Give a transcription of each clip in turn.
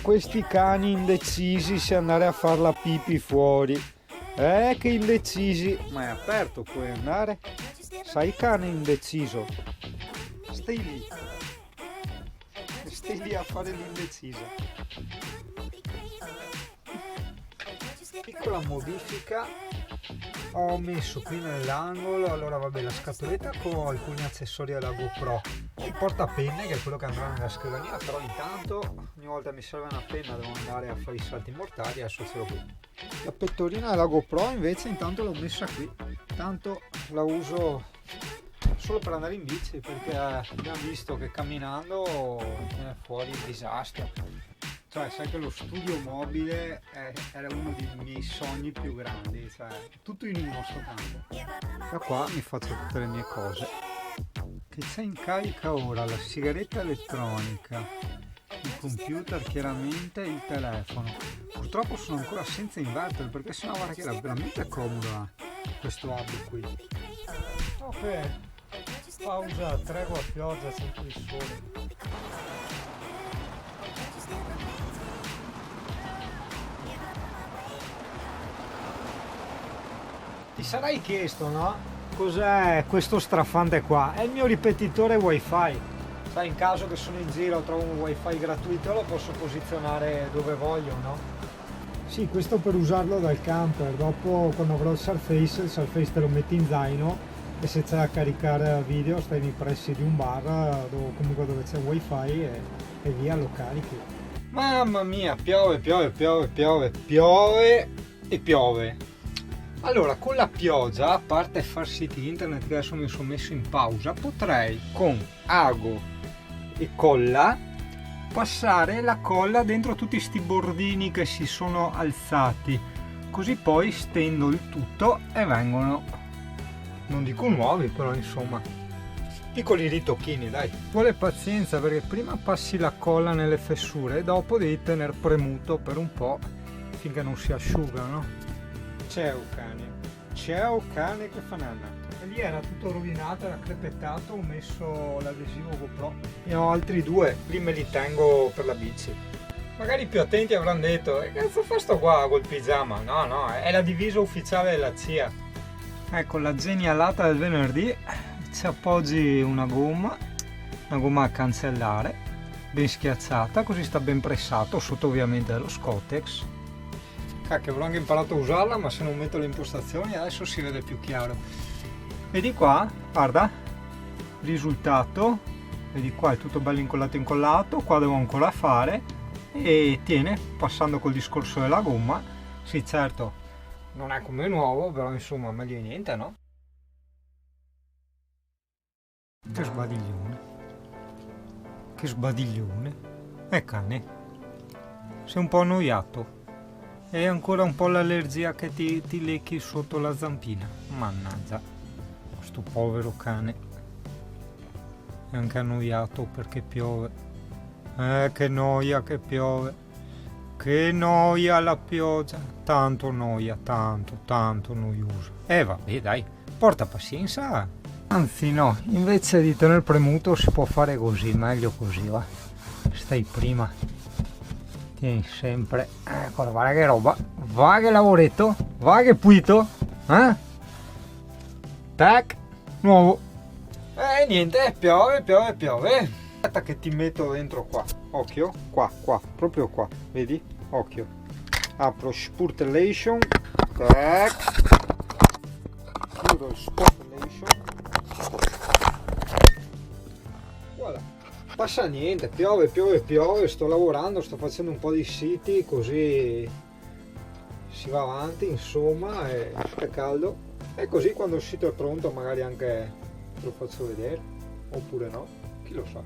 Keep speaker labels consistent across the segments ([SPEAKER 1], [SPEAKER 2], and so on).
[SPEAKER 1] Questi cani indecisi se andare a far la pipì fuori. Che indecisi. Ma è aperto, puoi andare? Sai, cane indeciso. Stai lì. Stai lì a fare l'indeciso. Piccola modifica. Ho messo qui nell'angolo, allora vabbè, la scatoletta con alcuni accessori alla GoPro, il portapenne che è quello che andrà nella scrivania, però intanto ogni volta mi serve una penna, devo andare a fare i salti mortali, adesso ce l'ho qui. La pettorina della GoPro invece intanto l'ho messa qui, tanto la uso solo per andare in bici, perché abbiamo visto che camminando viene fuori il disastro. Cioè, sai che lo studio mobile era uno dei miei sogni più grandi, cioè tutto in uno soltanto. Da qua mi faccio tutte le mie cose. Che c'è in carica ora? La sigaretta elettronica, il computer chiaramente, il telefono. Purtroppo sono ancora senza inverter, perché sennò guarda che era veramente comoda questo hub qui. Ok, pausa, tregua, pioggia, sempre il sole. Ti sarai chiesto, no? Cos'è questo strafante qua? È il mio ripetitore wifi. Sai, in caso che sono in giro trovo un wifi gratuito, lo posso posizionare dove voglio, no? Sì, questo per usarlo dal camper. Dopo, quando avrò il Surface te lo metti in zaino e se c'è da caricare video stai nei pressi di un bar dove c'è wifi e via lo carichi. Mamma mia, piove e piove. Allora, con la pioggia, a parte far siti internet che adesso mi sono messo in pausa, potrei con ago e colla passare la colla dentro tutti sti bordini che si sono alzati, così poi stendo il tutto e vengono, non dico nuovi, però insomma piccoli ritocchini, dai. Vuole pazienza, perché prima passi la colla nelle fessure e dopo devi tenere premuto per un po' finché non si asciugano. Ciao cane che fa nanna. E lì era tutto rovinato, era crepettato, ho messo l'adesivo GoPro. Ne ho altri due, lì me li tengo per la bici. Magari più attenti avranno detto, che cazzo fa sto qua col pigiama? No, è la divisa ufficiale della CIA. Ecco, la genialata del venerdì, ci appoggi una gomma a cancellare, ben schiacciata, così sta ben pressato, sotto ovviamente dello Scottex. Cacchio, avevo anche imparato a usarla, ma se non metto le impostazioni adesso si vede più chiaro. Vedi qua, guarda, risultato, vedi qua è tutto bello incollato, qua devo ancora fare e tiene, passando col discorso della gomma. Sì, certo, non è come nuovo, però insomma meglio di niente, no? Che sbadiglione, cane, sei un po' annoiato. E ancora un po' l'allergia che ti lecchi sotto la zampina. Mannaggia, questo povero cane. È anche annoiato perché piove. Che noia che piove. Che noia la pioggia. Tanto noia, tanto noioso. Vabbè dai, porta pazienza. Anzi no, invece di tenere premuto si può fare così, meglio così, va. Stai prima. Tieni sempre, ecco, guarda che roba, va che lavoretto, va che pulito, tac, nuovo. Niente, piove. Aspetta che ti metto dentro qua, occhio, qua, proprio qua, vedi, occhio. Apro Spurtelation, tac, chiudo il Spurtelation, voilà. Passa niente, piove, sto lavorando, sto facendo un po' di siti, così si va avanti, insomma, è caldo. E così quando il sito è pronto magari anche te lo faccio vedere, oppure no, chi lo sa.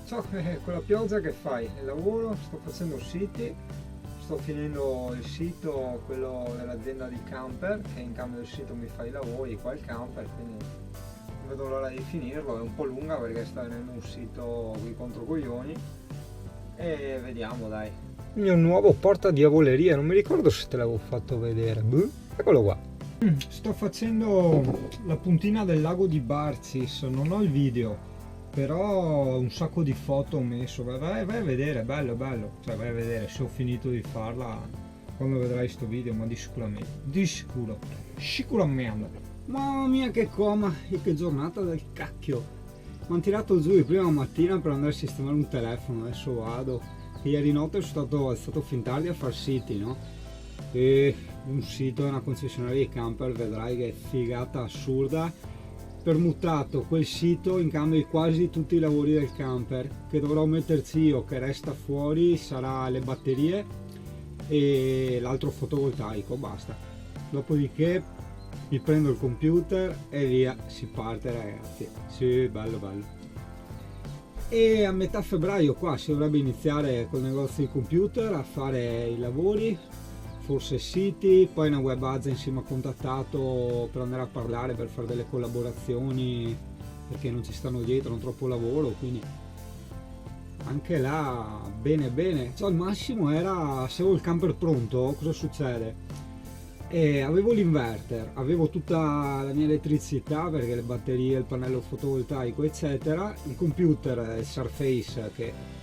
[SPEAKER 1] So che con la pioggia che fai? Lavoro, sto facendo siti, sto finendo il sito, quello dell'azienda di camper, che in cambio del sito mi fa i lavori, qua il camper, quindi non vedo l'ora di finirlo, è un po' lunga perché sta venendo un sito qui contro coglioni e vediamo, dai. Il mio nuovo porta diavoleria, non mi ricordo se te l'avevo fatto vedere, eccolo qua. Sto facendo la puntina del lago di Barcis, non ho il video, però un sacco di foto ho messo, vai a vedere, bello, cioè vai a vedere se ho finito di farla quando vedrai sto video, ma sicuramente. Mamma mia che coma e che giornata del cacchio, mi hanno tirato giù di prima mattina per andare a sistemare un telefono, adesso vado, ieri notte sono stato alzato fin tardi a far siti, no? E un sito è una concessionaria di camper, vedrai che è figata assurda, permutato quel sito in cambio di quasi tutti i lavori del camper, che dovrò metterci io, che resta fuori sarà le batterie e l'altro fotovoltaico, basta. Dopodiché mi prendo il computer e via, si parte ragazzi, sì, bello. E a metà febbraio qua si dovrebbe iniziare col negozio di computer a fare i lavori, forse siti, poi una web agency mi ha contattato per andare a parlare, per fare delle collaborazioni, perché non ci stanno dietro, hanno troppo lavoro, quindi anche là bene. Cioè, il massimo era, se avevo il camper pronto, cosa succede? E avevo l'inverter, avevo tutta la mia elettricità perché le batterie, il pannello fotovoltaico eccetera, il computer, il Surface che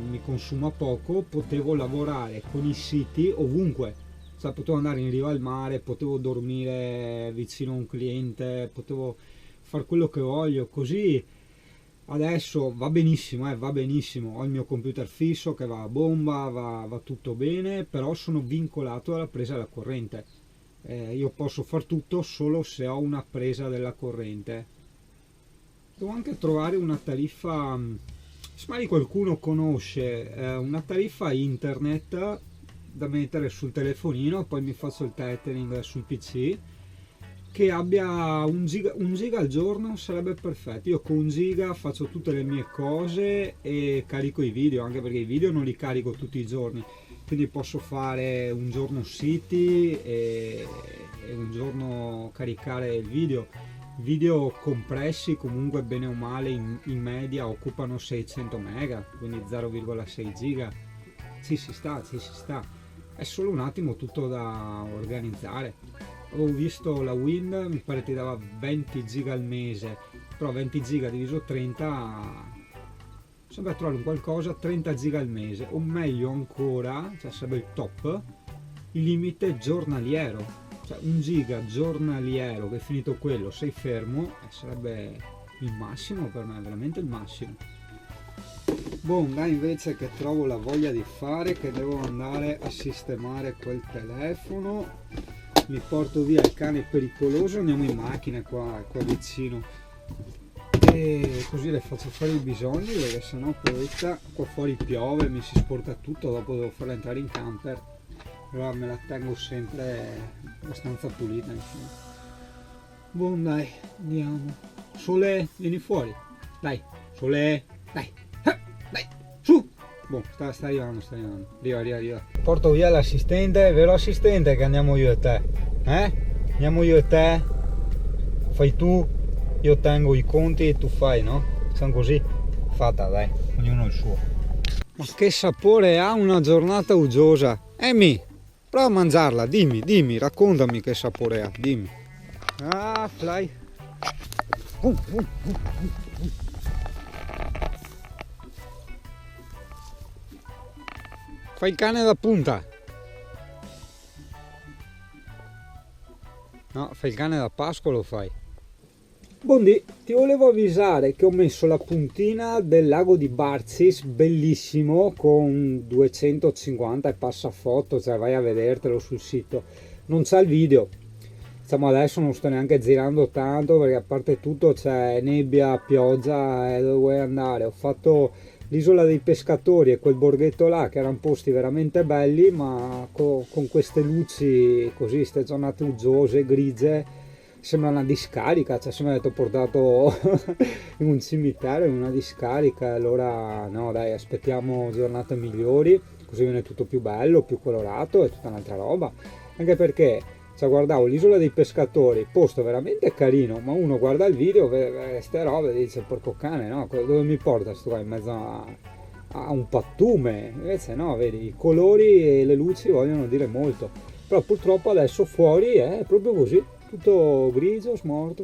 [SPEAKER 1] mi consuma poco, potevo lavorare con i siti ovunque, cioè potevo andare in riva al mare, potevo dormire vicino a un cliente, potevo fare quello che voglio, così adesso va benissimo, ho il mio computer fisso che va a bomba, va tutto bene, però sono vincolato alla presa della corrente. Io posso far tutto solo se ho una presa della corrente. Devo anche trovare una tariffa, se magari qualcuno conosce una tariffa internet da mettere sul telefonino, poi mi faccio il tethering sul PC, che abbia un giga al giorno sarebbe perfetto. Io con 1 giga faccio tutte le mie cose e carico i video, anche perché i video non li carico tutti i giorni, quindi posso fare un giorno siti e un giorno caricare il video compressi, comunque bene o male in media occupano 600 mega, quindi 0,6 giga. Ci si sta, è solo un attimo tutto da organizzare. Avevo visto la Wind, mi pare ti dava 20 giga al mese, però 20 giga diviso 30 sembra trovare un qualcosa, 30 giga al mese, o meglio ancora, cioè sarebbe il top, il limite giornaliero, cioè 1 giga giornaliero, che finito quello sei fermo, sarebbe il massimo per me, veramente il massimo. Dai, invece che trovo la voglia di fare, che devo andare a sistemare quel telefono, mi porto via il cane pericoloso, andiamo in macchina qua vicino e così le faccio fare i bisogni, perché sennò poveretta qua fuori piove, mi si sporca tutto, dopo devo farla entrare in camper, allora me la tengo sempre abbastanza pulita, insomma. Dai, andiamo. Sole, vieni fuori, dai, Sole, dai, su. Sta arrivando. Arriva. Porto via l'assistente, vero assistente, che andiamo io e te? Andiamo io e te? Fai tu, io tengo i conti e tu fai, no? Siamo così? Fatta, dai, ognuno il suo. Ma che sapore ha una giornata uggiosa? Emi, prova a mangiarla, dimmi, raccontami che sapore ha, dimmi. Ah, fly. Fai il cane da punta. No, fai il cane da pascolo, fai. Buondì, ti volevo avvisare che ho messo la puntina del lago di Barcis, bellissimo, con 250 e passa foto, cioè vai a vedertelo sul sito. Non c'è il video. Diciamo adesso non sto neanche girando tanto perché a parte tutto c'è nebbia, pioggia e dove vuoi andare. Ho fatto l'isola dei pescatori e quel borghetto là che erano posti veramente belli, ma con queste luci così, queste giornate uggiose, grigie, sembra una discarica, cioè sembra che ho portato in un cimitero, in una discarica. Allora no dai, aspettiamo giornate migliori, così viene tutto più bello, più colorato e tutta un'altra roba, anche perché cioè, guardavo l'isola dei pescatori, posto veramente carino, ma uno guarda il video, vede ste robe e dice porco cane, no? Dove mi porta sto qua in mezzo a un pattume? Invece no, vedi, i colori e le luci vogliono dire molto, però purtroppo adesso fuori è proprio così, tutto grigio, smorto.